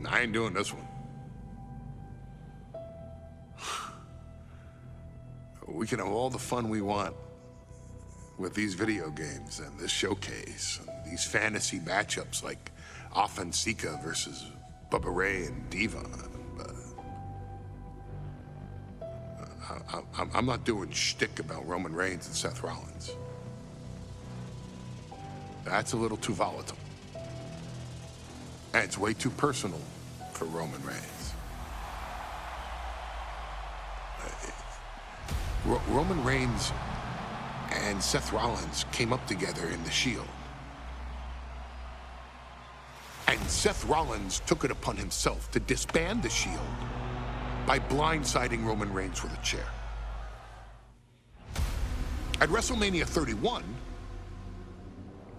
I ain't doing this one. We can have all the fun we want with these video games and this showcase and these fantasy matchups like Offensica versus Bubba Ray and Diva. But I'm not doing shtick about Roman Reigns and Seth Rollins. That's a little too volatile. And it's way too personal for Roman Reigns. Roman Reigns and Seth Rollins came up together in the Shield. And Seth Rollins took it upon himself to disband the Shield by blindsiding Roman Reigns with a chair. At WrestleMania 31,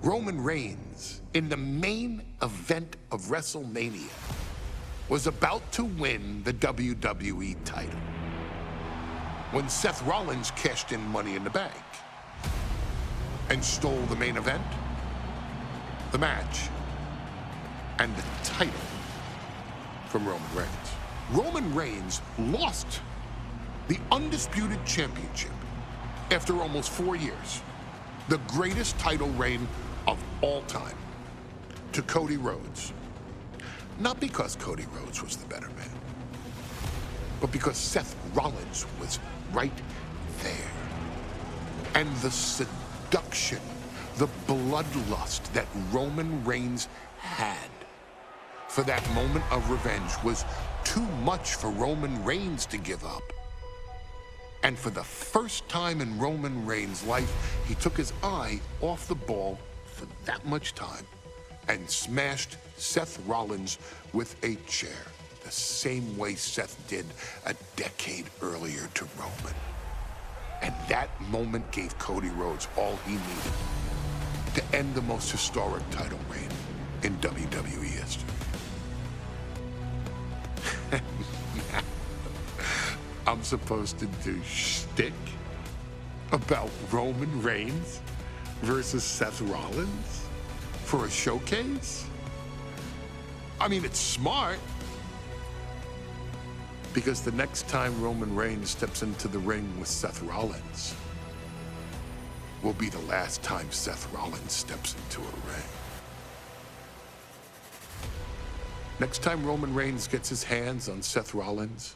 Roman Reigns, in the main event of WrestleMania, was about to win the WWE title when Seth Rollins cashed in Money in the Bank and stole the main event, the match, and the title from Roman Reigns. Roman Reigns lost the undisputed championship after almost 4 years, the greatest title reign of all time, to Cody Rhodes. Not because Cody Rhodes was the better man, but because Seth Rollins was right there. And the seduction, the bloodlust that Roman Reigns had for that moment of revenge was too much for Roman Reigns to give up. And for the first time in Roman Reigns' life, he took his eye off the ball for that much time and smashed Seth Rollins with a chair, the same way Seth did a decade earlier to Roman. And that moment gave Cody Rhodes all he needed to end the most historic title reign in WWE history. I'm supposed to do shtick about Roman Reigns versus Seth Rollins for a showcase? I mean, it's smart, because the next time Roman Reigns steps into the ring with Seth Rollins will be the last time Seth Rollins steps into a ring. Next time Roman Reigns gets his hands on Seth Rollins,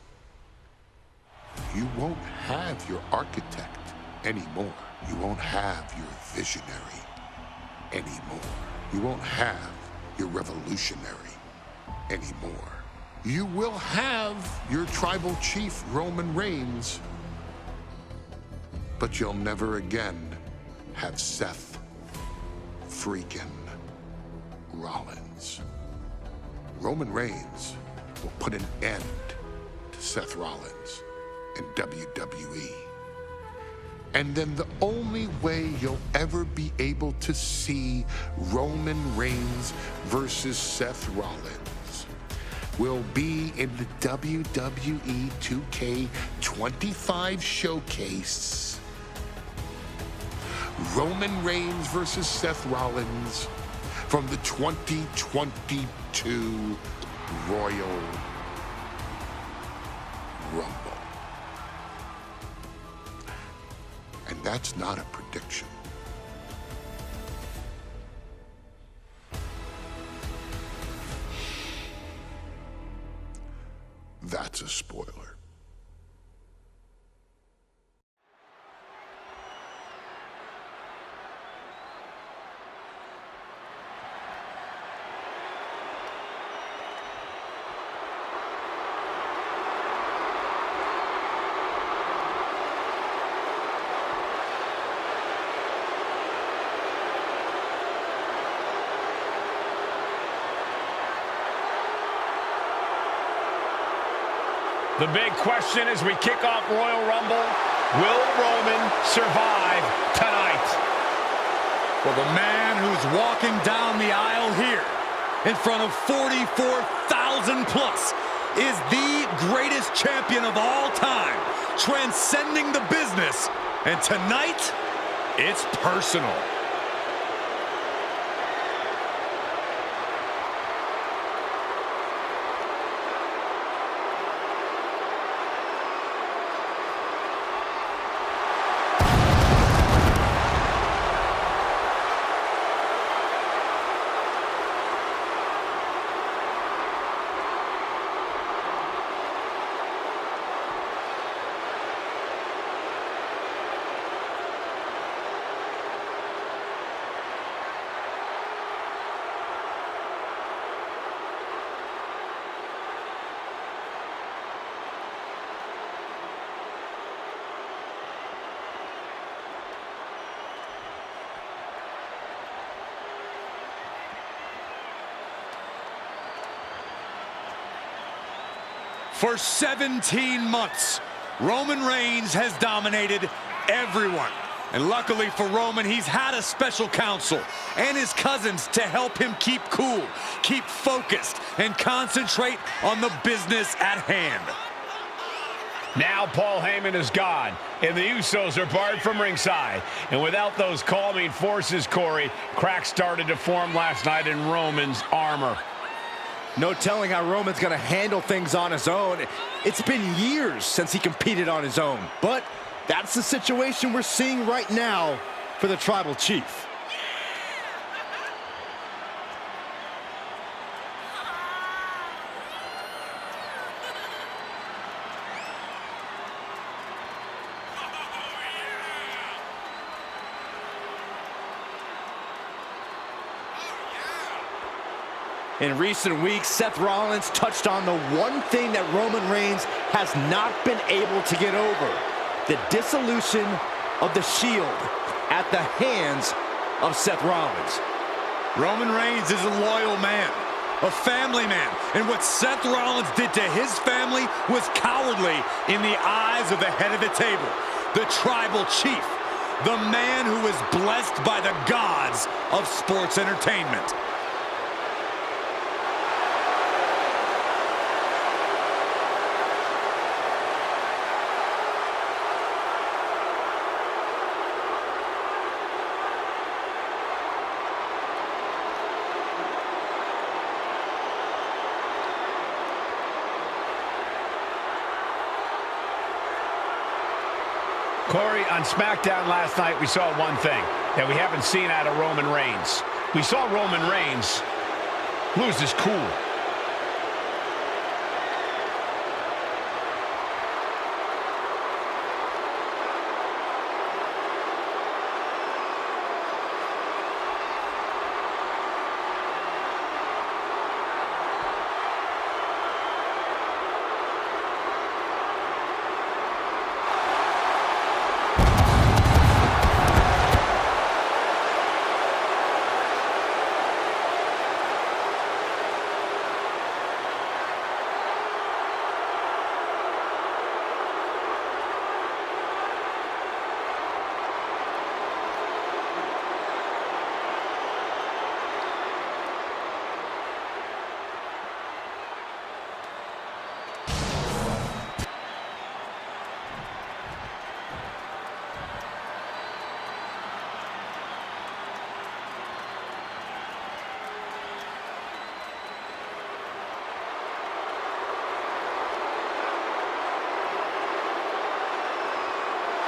you won't have your architect anymore. You won't have your visionary anymore. You won't have your revolutionary anymore. You will have your tribal chief, Roman Reigns, but you'll never again have Seth freaking Rollins. Roman Reigns will put an end to Seth Rollins in WWE. And then the only way you'll ever be able to see Roman Reigns versus Seth Rollins will be in the WWE 2K25 showcase. Roman Reigns versus Seth Rollins from the 2022 Royal Rumble. And that's not a prediction. That's a spoiler. The big question as we kick off Royal Rumble, will Roman survive tonight? Well, the man who's walking down the aisle here in front of 44,000 plus is the greatest champion of all time, transcending the business. And tonight, it's personal. For 17 months, Roman Reigns has dominated everyone. And luckily for Roman, he's had a special counsel and his cousins to help him keep cool, keep focused, and concentrate on the business at hand. Now Paul Heyman is gone, and the Usos are barred from ringside. And without those calming forces, Corey, cracks started to form last night in Roman's armor. No telling how Roman's going to handle things on his own. It's been years since he competed on his own, but that's the situation we're seeing right now for the Tribal Chief. In recent weeks, Seth Rollins touched on the one thing that Roman Reigns has not been able to get over: the dissolution of the Shield at the hands of Seth Rollins. Roman Reigns is a loyal man, a family man, and what Seth Rollins did to his family was cowardly in the eyes of the head of the table, the Tribal Chief, the man who is blessed by the gods of sports entertainment. Corey, on SmackDown last night, we saw one thing that we haven't seen out of Roman Reigns. We saw Roman Reigns lose his cool.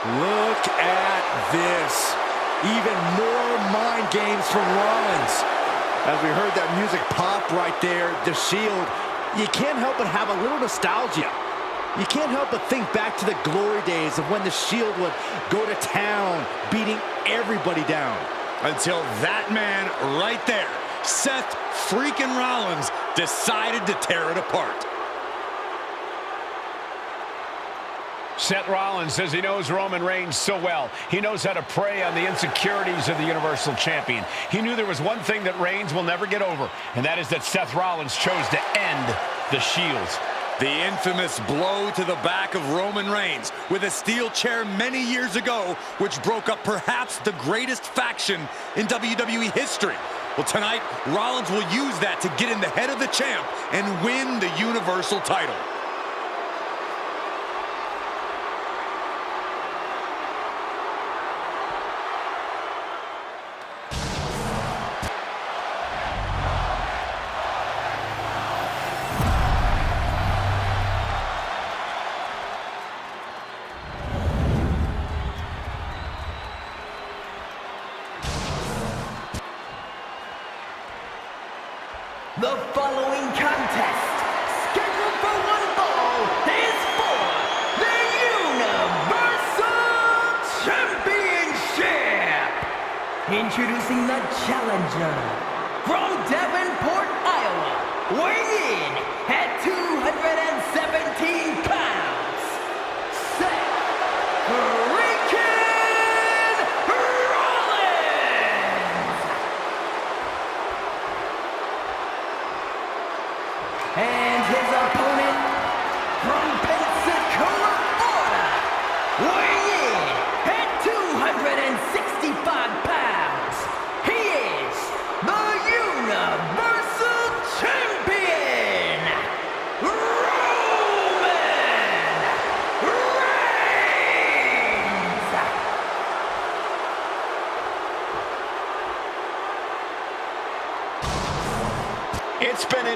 Look at this. Even more mind games from Rollins. As we heard that music pop right there, the Shield, you can't help but have a little nostalgia. You can't help but think back to the glory days of when the Shield would go to town, beating everybody down. Until that man right there, Seth freaking Rollins, decided to tear it apart. Seth Rollins says he knows Roman Reigns so well. He knows how to prey on the insecurities of the Universal Champion. He knew there was one thing that Reigns will never get over, and that is that Seth Rollins chose to end the Shield. The infamous blow to the back of Roman Reigns with a steel chair many years ago, which broke up perhaps the greatest faction in WWE history. Well, tonight, Rollins will use that to get in the head of the champ and win the Universal title. The following contest, scheduled for one fall, is for the Universal Championship. Introducing the challenger from Davenport, Iowa, weighing in at 217 pounds, Seth freaking Rollins. And his opponent from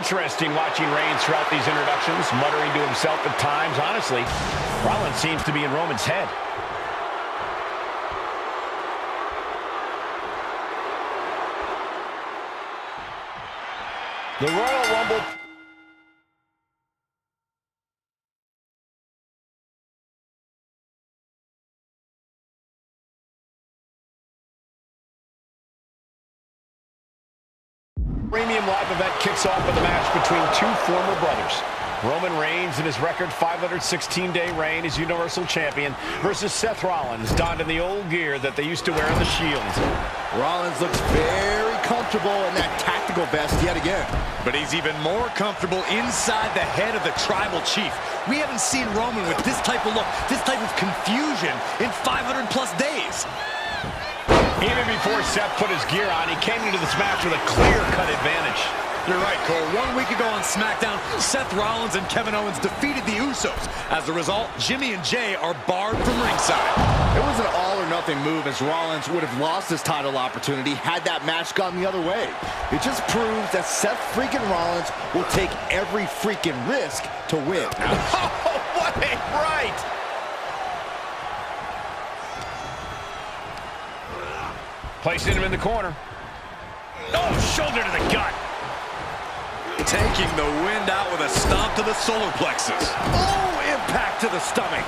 interesting watching Reigns throughout these introductions, muttering to himself at times. Honestly, Rollins seems to be in Roman's head. The Royal Rumble. Premium live event kicks off with a match between two former brothers. Roman Reigns in his record 516-day reign as Universal Champion versus Seth Rollins, donned in the old gear that they used to wear in the Shield. Rollins looks very comfortable in that tactical vest yet again. But he's even more comfortable inside the head of the Tribal Chief. We haven't seen Roman with this type of look, this type of confusion in 500-plus days. Even before Seth put his gear on, he came into this match with a clear-cut advantage. You're right, Cole. 1 week ago on SmackDown, Seth Rollins and Kevin Owens defeated the Usos. As a result, Jimmy and Jay are barred from ringside. It was an all-or-nothing move, as Rollins would have lost his title opportunity had that match gone the other way. It just proves that Seth freaking Rollins will take every freaking risk to win. Oh, what a right! Placing him in the corner. Oh, shoulder to the gut. Taking the wind out with a stomp to the solar plexus. Oh, impact to the stomach.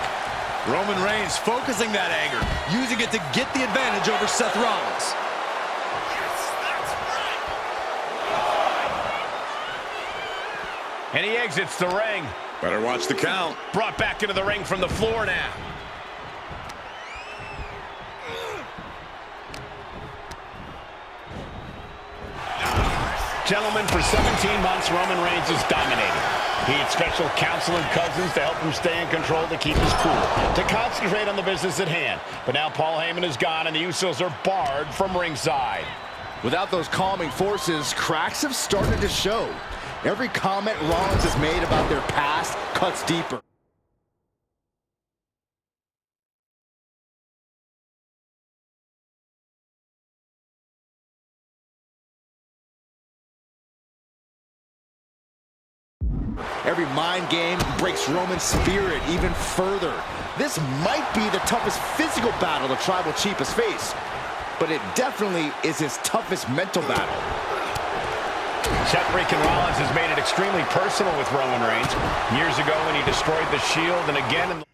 Roman Reigns focusing that anger, using it to get the advantage over Seth Rollins. Yes, that's right. And he exits the ring. Better watch the count. Brought back into the ring from the floor now. Gentlemen, for 17 months, Roman Reigns has dominated. He had special counsel and cousins to help him stay in control, to keep his cool, to concentrate on the business at hand. But now Paul Heyman is gone, and the Usos are barred from ringside. Without those calming forces, cracks have started to show. Every comment Rollins has made about their past cuts deeper. Every mind game breaks Roman's spirit even further. This might be the toughest physical battle the Tribal Chief has faced, but it definitely is his toughest mental battle. Seth freaking Rollins has made it extremely personal with Roman Reigns. Years ago when he destroyed the Shield, and again in the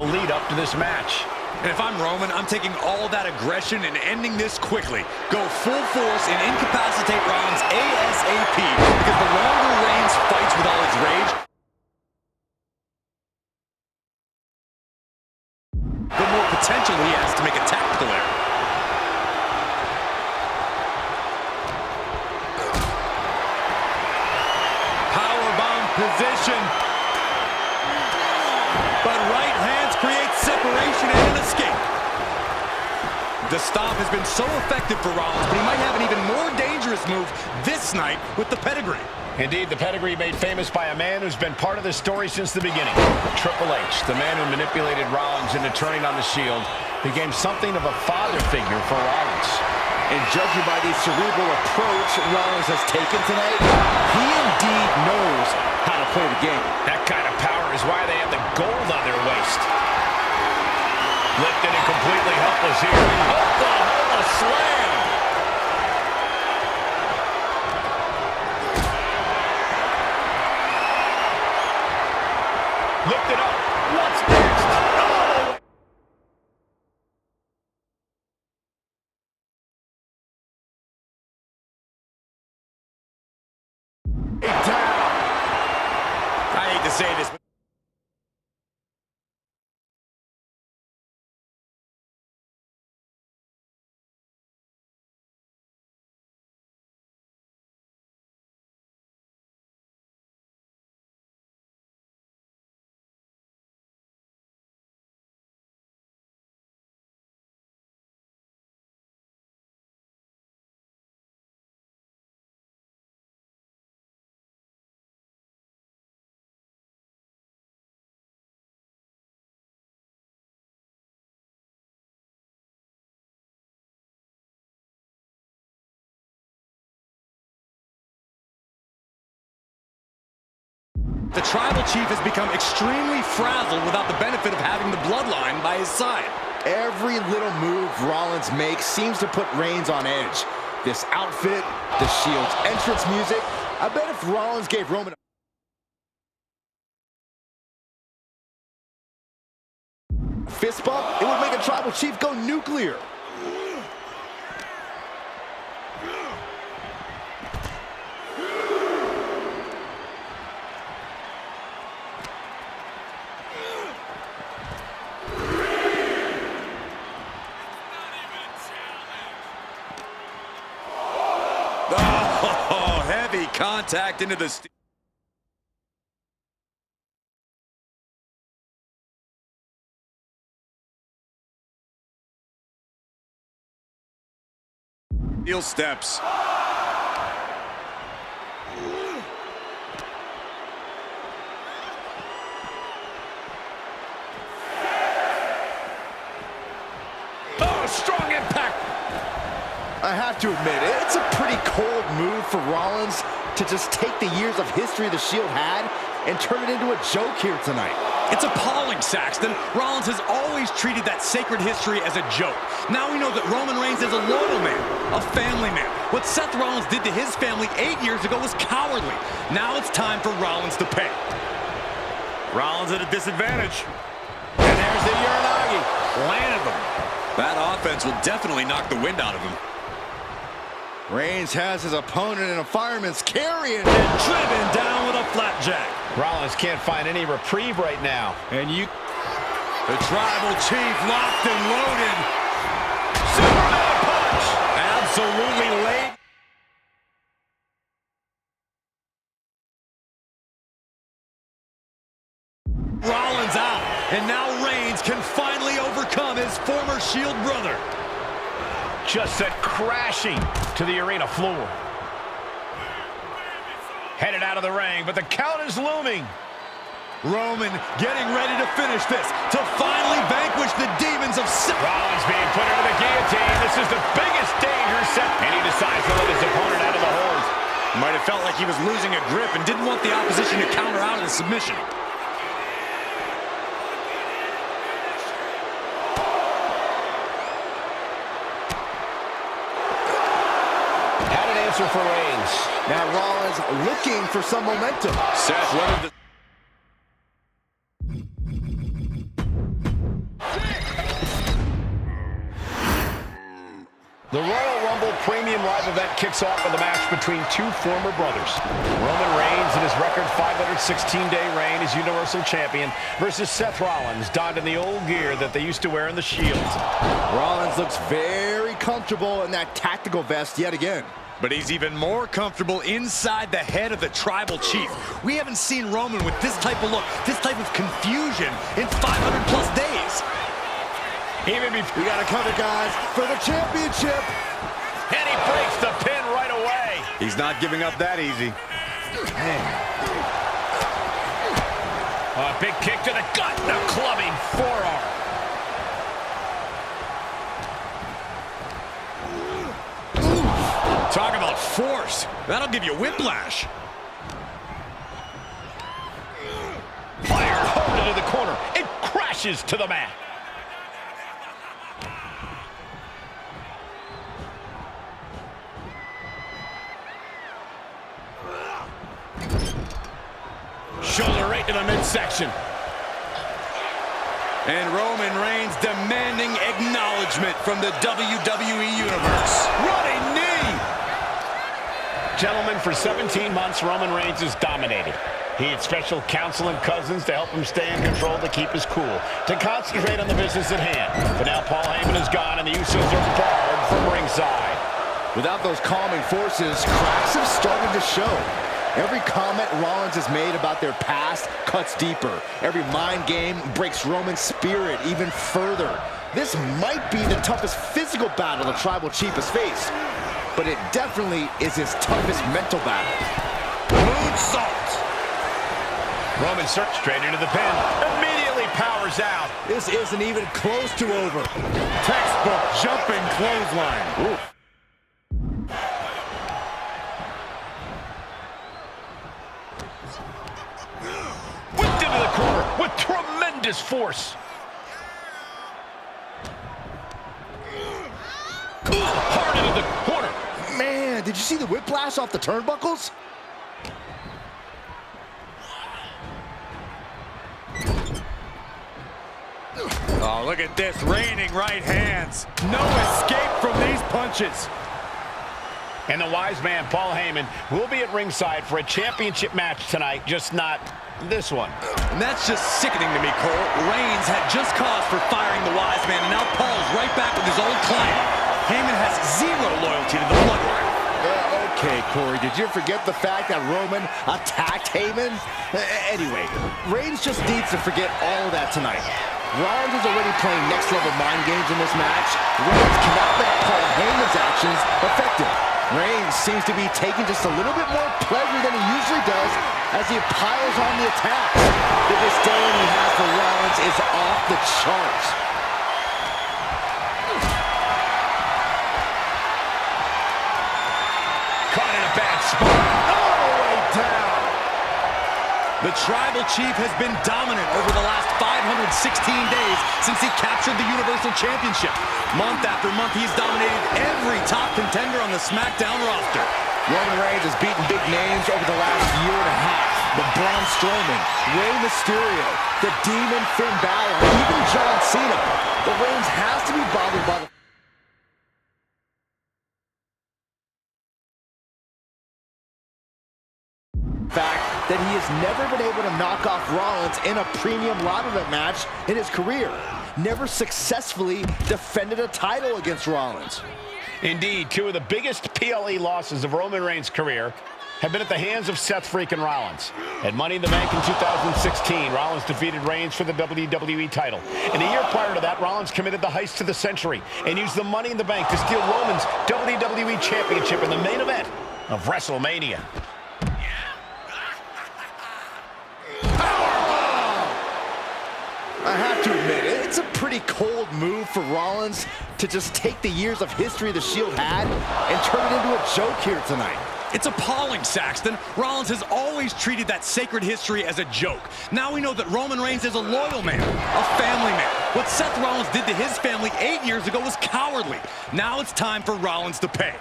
lead up to this match. And if I'm Roman, I'm taking all that aggression and ending this quickly. Go full force and incapacitate Rollins ASAP, because the longer Reigns fights with all his rage, the more potential he has to make a tactical error. Powerbomb position. But right hands create separation and an escape. The stomp has been so effective for Rollins, but he might have an even more dangerous move this night with the pedigree. Indeed, the pedigree made famous by a man who's been part of the story since the beginning. Triple H, the man who manipulated Rollins into turning on the Shield, became something of a father figure for Rollins. And judging by the cerebral approach Rollins has taken tonight, he indeed knows how to play the game. That kind of power is why they have the gold on their waist. Lifted and completely helpless here. Oklahoma slam! Lift it up. What's next? Oh! Down. I hate to say this, but The Tribal Chief has become extremely frazzled without the benefit of having the Bloodline by his side. Every little move Rollins makes seems to put Reigns on edge. This outfit, the Shield's entrance music. I bet if Rollins gave Roman a fist bump, it would make a Tribal Chief go nuclear. Oh, heavy contact into the steel steps. Oh, strong impact. I have to admit, it's a pretty cold move for Rollins to just take the years of history the Shield had and turn it into a joke here tonight. It's appalling, Saxton. Rollins has always treated that sacred history as a joke. Now we know that Roman Reigns is a loyal man, a family man. What Seth Rollins did to his family 8 years ago was cowardly. Now it's time for Rollins to pay. Rollins at a disadvantage. And there's the Uranagi. Landed them. That offense will definitely knock the wind out of him. Reigns has his opponent in a fireman's carry and Driven down with a flapjack. Rollins can't find any reprieve right now. And the Tribal Chief locked and loaded. Superman punch. Absolutely late. Rollins out. And now Reigns can finally overcome his former Shield brother. Just sent crashing to the arena floor. Headed out of the ring, but the count is looming. Roman getting ready to finish this, to finally vanquish the demons of Seth. Rollins being put into the guillotine. This is the biggest danger set. And he decides to let his opponent out of the hold. Might have felt like he was losing a grip and didn't want the opposition to counter out of the submission. For Reigns. now Rollins looking for some momentum. Seth weathered The Royal Rumble Premium Live event kicks off with a match between two former brothers. Roman Reigns in his record 516-day reign as Universal Champion versus Seth Rollins, donned in the old gear that they used to wear in the Shield. Rollins looks very comfortable in that tactical vest yet again. But he's even more comfortable inside the head of the Tribal Chief. We haven't seen Roman with this type of look, this type of confusion in 500-plus days. We got to cover, guys, for the championship. And he breaks the pin right away. He's not giving up that easy. A big kick to the gut, and a clubbing forearm. Talk about force. That'll give you whiplash. Fired hard into the corner. It crashes to the mat. Shoulder right to the midsection. And Roman Reigns demanding acknowledgement from the WWE Universe. Running knee. Gentlemen, for 17 months, Roman Reigns has dominated. He had special counsel and cousins to help him stay in control, to keep his cool, to concentrate on the business at hand. But now Paul Heyman is gone, and the Usos are barred from ringside. Without those calming forces, cracks have started to show. Every comment Rollins has made about their past cuts deeper. Every mind game breaks Roman's spirit even further. This might be the toughest physical battle the Tribal Chief has faced, but it definitely is his toughest mental battle. Moonsault. Roman search straight into the pin. Immediately powers out. This isn't even close to over. Textbook jumping clothesline. Oof. with tremendous force. Hard into the corner. Man, did you see the whiplash off the turnbuckles? Oh, look at this, raining right hands. No escape from these punches. And the wise man, Paul Heyman, will be at ringside for a championship match tonight, just not this one. And that's just sickening to me, Cole. Reigns had just cause for firing the wise man, and now Paul's right back with his old client. Heyman has zero loyalty to the Bloodline. Okay, Corey, did you forget the fact that Roman attacked Heyman? Anyway, Reigns just needs to forget all of that tonight. Rollins is already playing next-level mind games in this match. Reigns cannot let Paul Heyman's actions affect him. Reigns seems to be taking just a little bit more pleasure than he usually does as he piles on the attacks. The disdain he has for Rollins is off the charts. Caught in a bad spot. All the way down. The Tribal Chief has been dominant over the last 516 days since he captured the Universal Championship. Month after month, he's dominated every top contender on the SmackDown roster. Roman Reigns has beaten big names over the last year and a half. The Braun Strowman, Rey Mysterio, the Demon Finn Balor, even John Cena. But Reigns has to be bothered by the fact that he has never been able to knock off Rollins in a premium live event match in his career. Never successfully defended a title against Rollins. Indeed, two of the biggest PLE losses of Roman Reigns' career have been at the hands of Seth freaking Rollins. At Money in the Bank in 2016, Rollins defeated Reigns for the WWE title. And a year prior to that, Rollins committed the heist of the century and used the Money in the Bank to steal Roman's WWE Championship in the main event of WrestleMania. I have to admit, it's a pretty cold move for Rollins to just take the years of history the Shield had and turn it into a joke here tonight. It's appalling, Saxton. Rollins has always treated that sacred history as a joke. Now we know that Roman Reigns is a loyal man, a family man. What Seth Rollins did to his family 8 years ago was cowardly. Now it's time for Rollins to pay.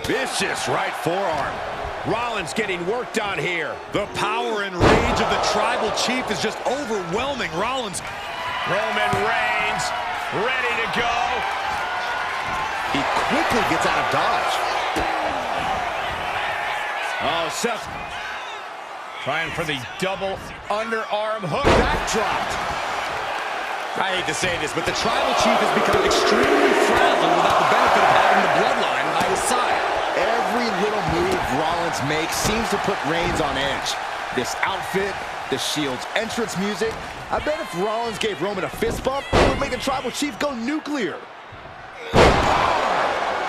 Vicious right forearm. Rollins getting worked on here. The power and rage of the Tribal Chief is just overwhelming Rollins. Roman Reigns ready to go. He quickly gets out of dodge. Oh, Seth trying for the double underarm hook. Backdropped. I hate to say this, but the Tribal Chief has become extremely frazzled without the benefit of having the Bloodline by his side. Every little move Rollins makes seems to put Reigns on edge. This outfit, the Shield's entrance music. I bet if Rollins gave Roman a fist bump, it would make the Tribal Chief go nuclear.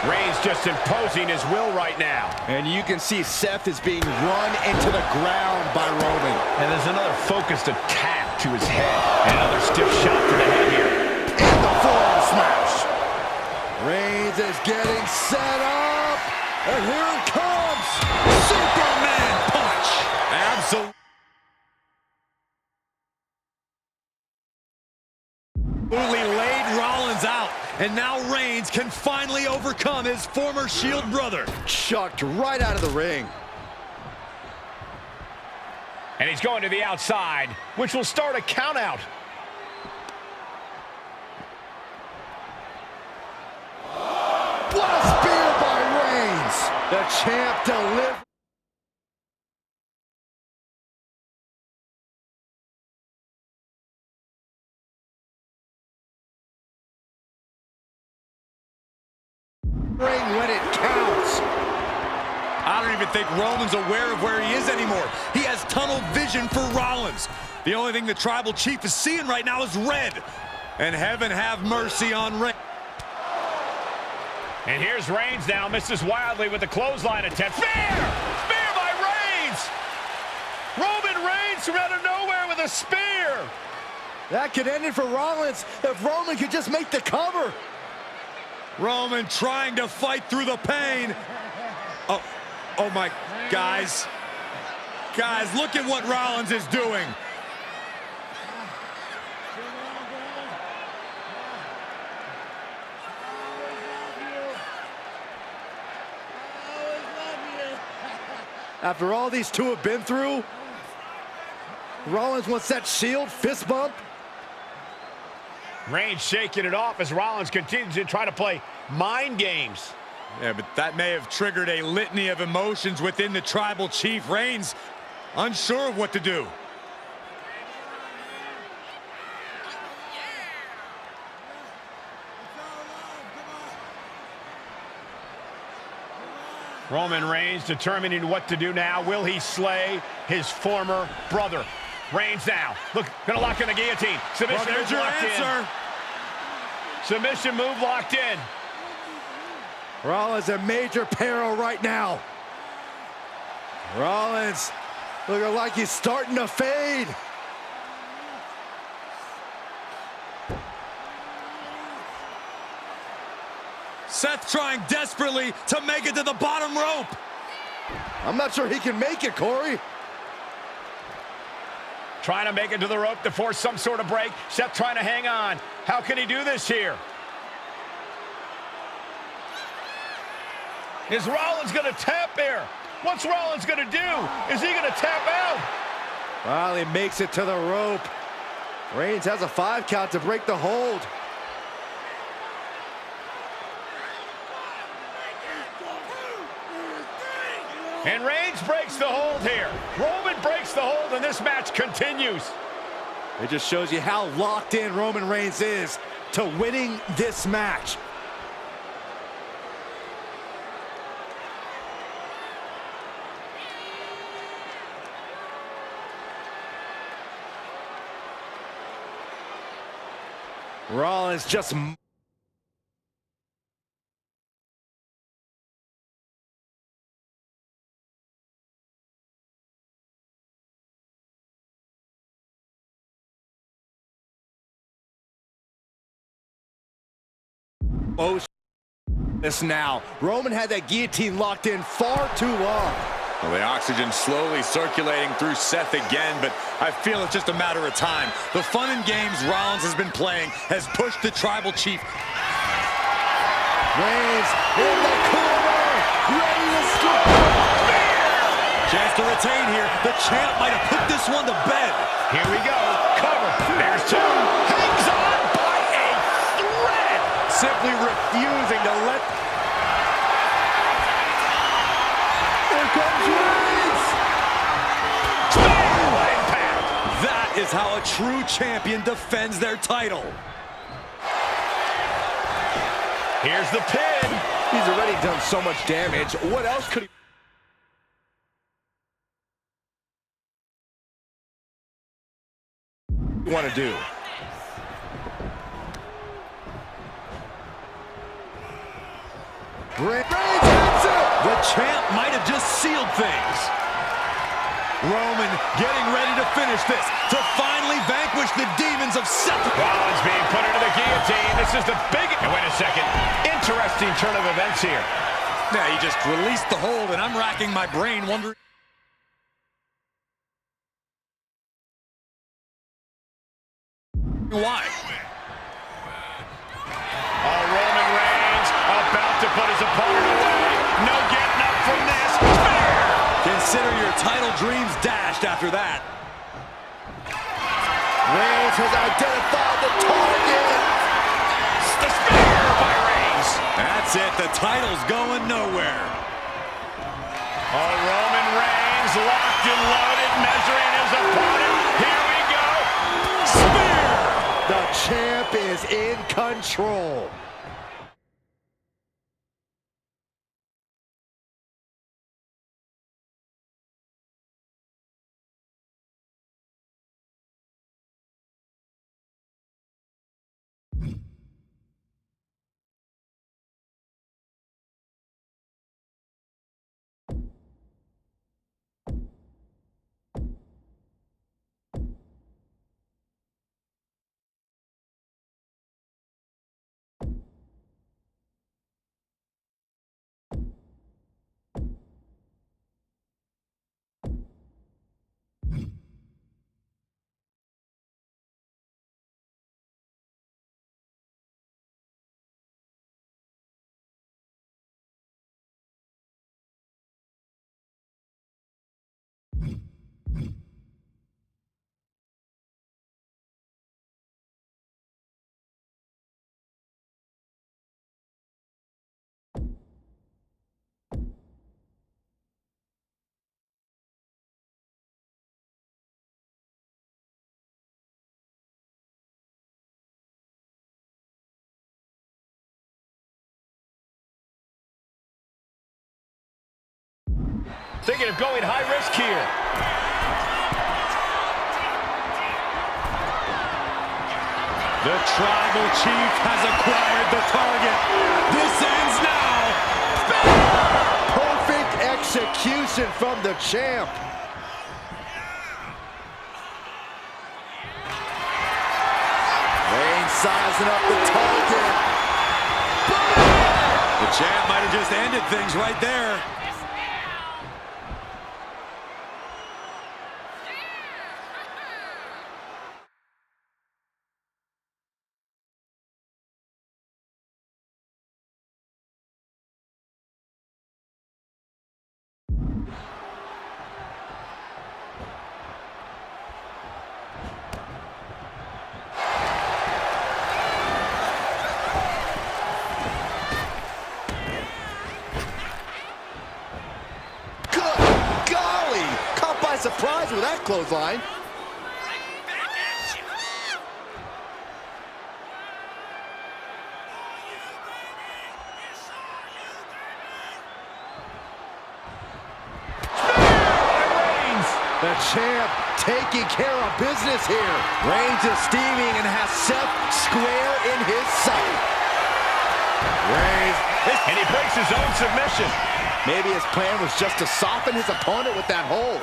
Reigns just imposing his will right now. And you can see Seth is being run into the ground by Roman. And there's another focused attack to his head. And another stiff shot to the head here. And the forearm smash. Reigns is getting set up. And here it comes. Superman punch. Absolutely. Laid Rollins out, and now Reigns can finally overcome his former Shield brother. Chucked right out of the ring. And he's going to the outside, which will start a count out. What a spear by Reigns. The champ delivers. When it counts. I don't even think Roman's aware of where he is anymore. He has tunnel vision for Rollins. The only thing the Tribal Chief is seeing right now is red. And heaven have mercy on Reigns. And here's Reigns now, misses wildly with the clothesline attempt. Spear! Spear by Reigns! Roman Reigns from out of nowhere with a spear! That could end it for Rollins if Roman could just make the cover. Roman trying to fight through the pain. Oh my, guys. Guys, look at what Rollins is doing. After all these two have been through, Rollins wants that Shield fist bump. Reigns shaking it off as Rollins continues to try to play mind games. Yeah, but that may have triggered a litany of emotions within the Tribal Chief. Reigns unsure of what to do. Roman Reigns determining what to do now. Will he slay his former brother? Reigns now. Look, gonna lock in the guillotine. Submission Well, there's move your locked answer. in. Submission move locked in. Rollins in major peril right now. Rollins looking like he's starting to fade. Seth trying desperately to make it to the bottom rope. I'm not sure he can make it, Corey. Trying to make it to the rope to force some sort of break. Seth trying to hang on. How can he do this here? Is Rollins going to tap here? What's Rollins going to do? Is he going to tap out? Well, he makes it to the rope. Reigns has a 5 count to break the hold. And Reigns breaks the hold here. Roman breaks the hold, and this match continues. It just shows you how locked in Roman Reigns is to winning this match. Rollins just this now. Roman had that guillotine locked in far too long. Well, the oxygen slowly circulating through Seth again, but I feel it's just a matter of time. The fun and games Rollins has been playing has pushed the Tribal Chief. Reigns in the corner, ready to score. Chance to retain here. The champ might have put this one to bed. Here we go. Cover. There's two. Hangs on by a thread. Simply refusing to let... Here comes Reigns! What impact. That is how a true champion defends their title. Here's the pin. He's already done so much damage. What else could he... want to do? Reigns hits it! The champ might have just sealed things. Roman getting ready to finish this, to finally vanquish the demons of Seth. Rollins being put into the guillotine. This is the big... And wait a second. Interesting turn of events here. Yeah, he just released the hold, and I'm racking my brain wondering... why? Oh, Roman Reigns about to put his opponent away. No getting up from this. Spear! Consider your title dreams dashed after that. Reigns has identified the target. The spear by Reigns. That's it. The title's going nowhere. Oh, Roman Reigns locked and loaded, measuring his opponent. Here we go. Spear! The champ is in control. Thinking of going high risk here. The Tribal Chief has acquired the target. This ends now. Perfect execution from the champ. Reigns sizing up the target. The champ might have just ended things right there. Surprise with that clothesline. The champ taking care of business here. Reigns is steaming and has Seth square in his sight. Reigns, and he breaks his own submission. Maybe his plan was just to soften his opponent with that hold.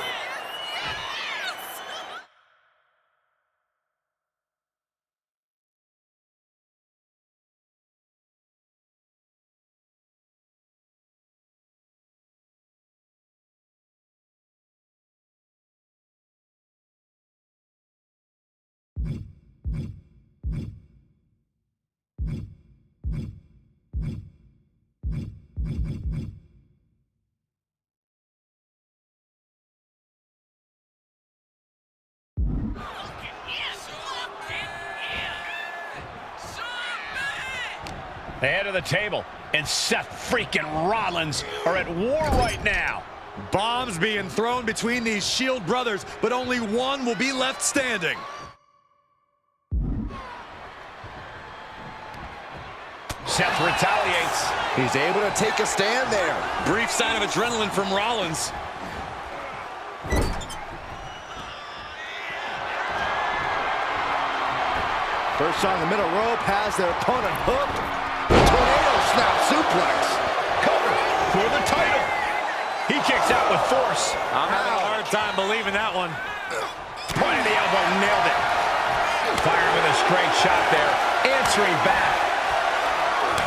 The head of the table and Seth freaking Rollins are at war right now. Bombs being thrown between these Shield brothers, but only one will be left standing. Seth retaliates. He's able to take a stand there. Brief sign of adrenaline from Rollins. First shot in the middle rope has their opponent hooked. Tornado snap suplex. Cover for the title. He kicks out with force. I'm having a hard time believing that one. Point of the elbow, nailed it. Firing with a straight shot there. Answering back.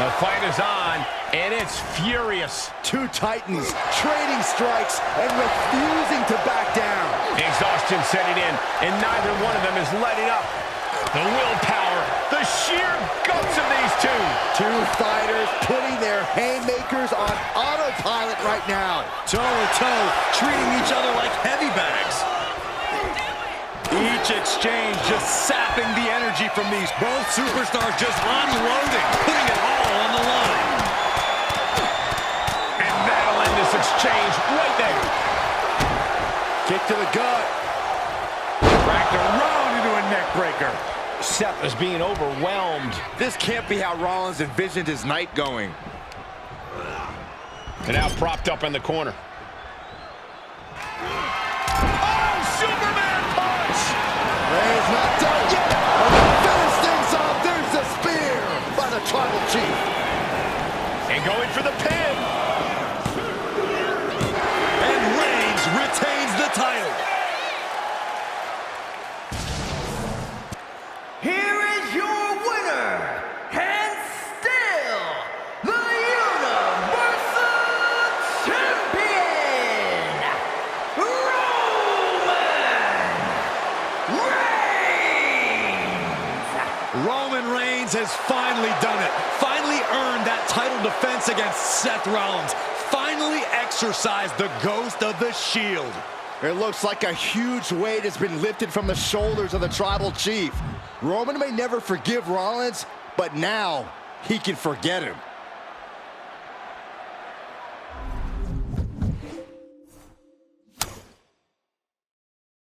The fight is on, and it's furious. Two titans trading strikes and refusing to back down. Exhaustion setting in, and neither one of them is letting up. The willpower, the sheer guts of these two. Two fighters putting their haymakers on autopilot right now. Toe-to-toe, treating each other like heavy bags. Each exchange just sapping the energy from these. Both superstars just unloading, putting it all on the line. And that'll end this exchange right there. Kick to the gut. Wrapped around into a neck breaker. Seth is being overwhelmed. This can't be how Rollins envisioned his night going. And now propped up in the corner. Oh, Superman punch! Reigns not done yet. Finish things off. There's the spear by the Tribal Chief. And going for the pin. And Reigns retains the title. Here is your winner, and still the Universal Champion, Roman Reigns has finally done it. Finally earned that title defense against Seth Rollins. Finally exercised the ghost of the Shield. It looks like a huge weight has been lifted from the shoulders of the Tribal Chief. Roman may never forgive Rollins, but now he can forget him.